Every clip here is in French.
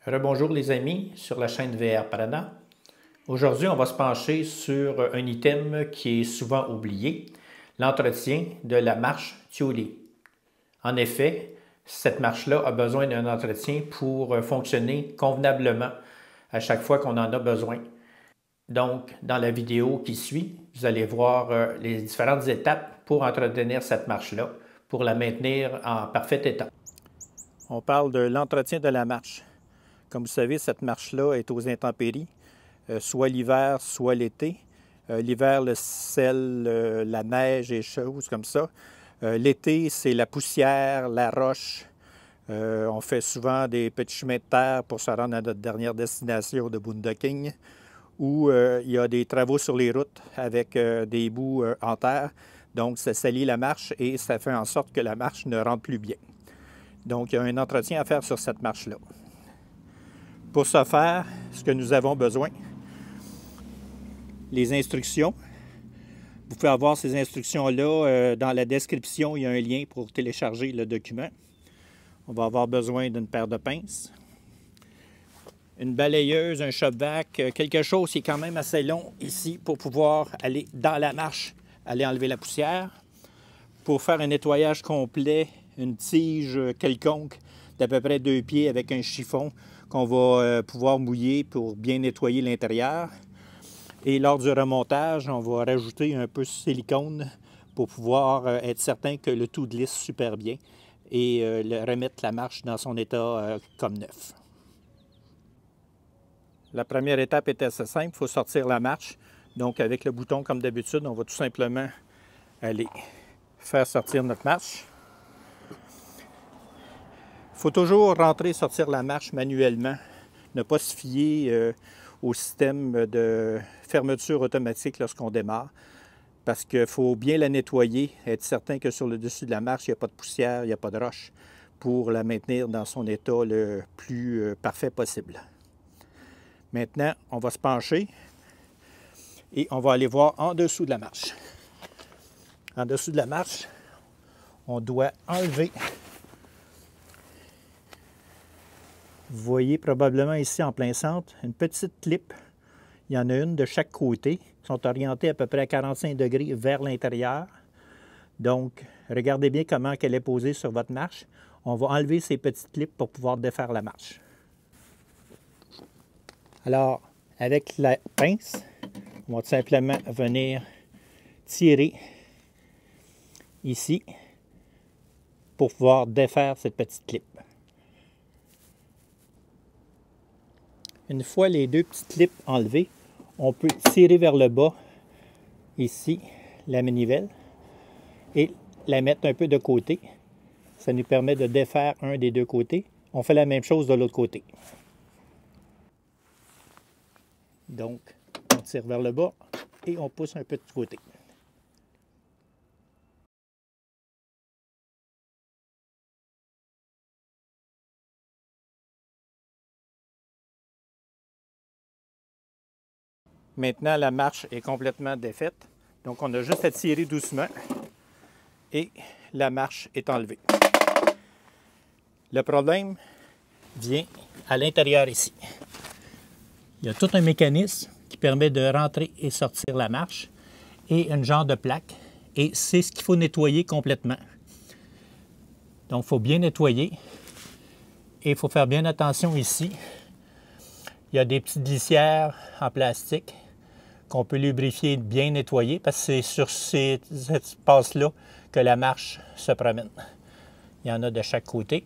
Rebonjour les amis sur la chaîne VR Prana. Aujourd'hui, on va se pencher sur un item qui est souvent oublié, l'entretien de la marche Thiolet. En effet, cette marche-là a besoin d'un entretien pour fonctionner convenablement à chaque fois qu'on en a besoin. Donc, dans la vidéo qui suit, vous allez voir les différentes étapes pour entretenir cette marche-là, pour la maintenir en parfait état. On parle de l'entretien de la marche. Comme vous savez, cette marche-là est aux intempéries, soit l'hiver, soit l'été. L'hiver, le sel, la neige et choses comme ça. L'été, c'est la poussière, la roche. On fait souvent des petits chemins de terre pour se rendre à notre dernière destination de boondocking, où il y a des travaux sur les routes avec des bouts en terre. Donc, ça salit la marche et ça fait en sorte que la marche ne rentre plus bien. Donc, il y a un entretien à faire sur cette marche-là. Pour ce faire, ce que nous avons besoin, les instructions. Vous pouvez avoir ces instructions-là dans la description. Il y a un lien pour télécharger le document. On va avoir besoin d'une paire de pinces, une balayeuse, un shop-vac, quelque chose qui est quand même assez long ici pour pouvoir aller dans la marche, aller enlever la poussière. Pour faire un nettoyage complet, une tige quelconque d'à peu près 2 pieds avec un chiffon qu'on va pouvoir mouiller pour bien nettoyer l'intérieur. Et lors du remontage, on va rajouter un peu de silicone pour pouvoir être certain que le tout glisse super bien et remettre la marche dans son état comme neuf. La première étape est assez simple, il faut sortir la marche. Donc avec le bouton comme d'habitude, on va tout simplement aller faire sortir notre marche. Il faut toujours rentrer et sortir la marche manuellement, ne pas se fier au système de fermeture automatique lorsqu'on démarre, parce qu'il faut bien la nettoyer, être certain que sur le dessus de la marche, il n'y a pas de poussière, il n'y a pas de roche, pour la maintenir dans son état le plus parfait possible. Maintenant, on va se pencher et on va aller voir en dessous de la marche. En dessous de la marche, on doit enlever. Vous voyez probablement ici en plein centre une petite clip. Il y en a une de chaque côté. Ils sont orientés à peu près à 45 degrés vers l'intérieur. Donc, regardez bien comment elle est posée sur votre marche. On va enlever ces petites clips pour pouvoir défaire la marche. Alors, avec la pince, on va tout simplement venir tirer ici pour pouvoir défaire cette petite clip. Une fois les 2 petites clips enlevées, on peut tirer vers le bas, ici, la manivelle, et la mettre un peu de côté. Ça nous permet de défaire un des 2 côtés. On fait la même chose de l'autre côté. Donc, on tire vers le bas et on pousse un peu de côté. Maintenant, la marche est complètement défaite. Donc, on a juste à tirer doucement et la marche est enlevée. Le problème vient à l'intérieur ici. Il y a tout un mécanisme qui permet de rentrer et sortir la marche et un genre de plaque. Et c'est ce qu'il faut nettoyer complètement. Donc, il faut bien nettoyer et il faut faire bien attention ici. Il y a des petites glissières en plastique qu'on peut lubrifier, bien nettoyer, parce que c'est sur ces espaces-là que la marche se promène. Il y en a de chaque côté.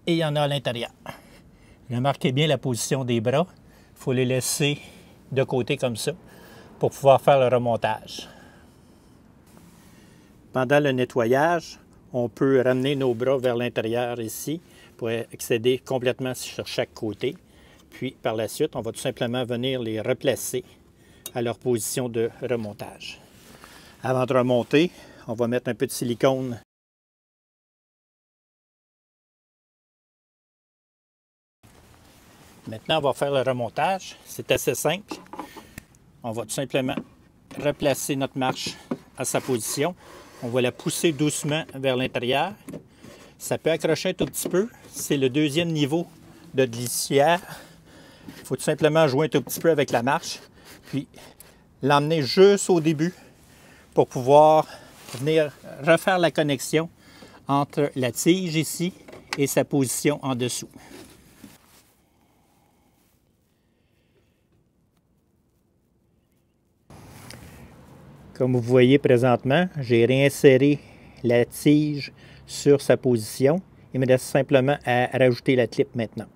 Et il y en a à l'intérieur. Remarquez bien la position des bras. Il faut les laisser de côté comme ça pour pouvoir faire le remontage. Pendant le nettoyage, on peut ramener nos bras vers l'intérieur ici pour accéder complètement sur chaque côté. Puis, par la suite, on va tout simplement venir les replacer à leur position de remontage. Avant de remonter, on va mettre un peu de silicone. Maintenant, on va faire le remontage. C'est assez simple. On va tout simplement replacer notre marche à sa position. On va la pousser doucement vers l'intérieur. Ça peut accrocher un tout petit peu. C'est le deuxième niveau de glissière. Il faut tout simplement jouer un tout petit peu avec la marche, puis l'emmener juste au début pour pouvoir venir refaire la connexion entre la tige ici et sa position en dessous. Comme vous voyez présentement, j'ai réinséré la tige sur sa position. Il me reste simplement à rajouter la clip maintenant.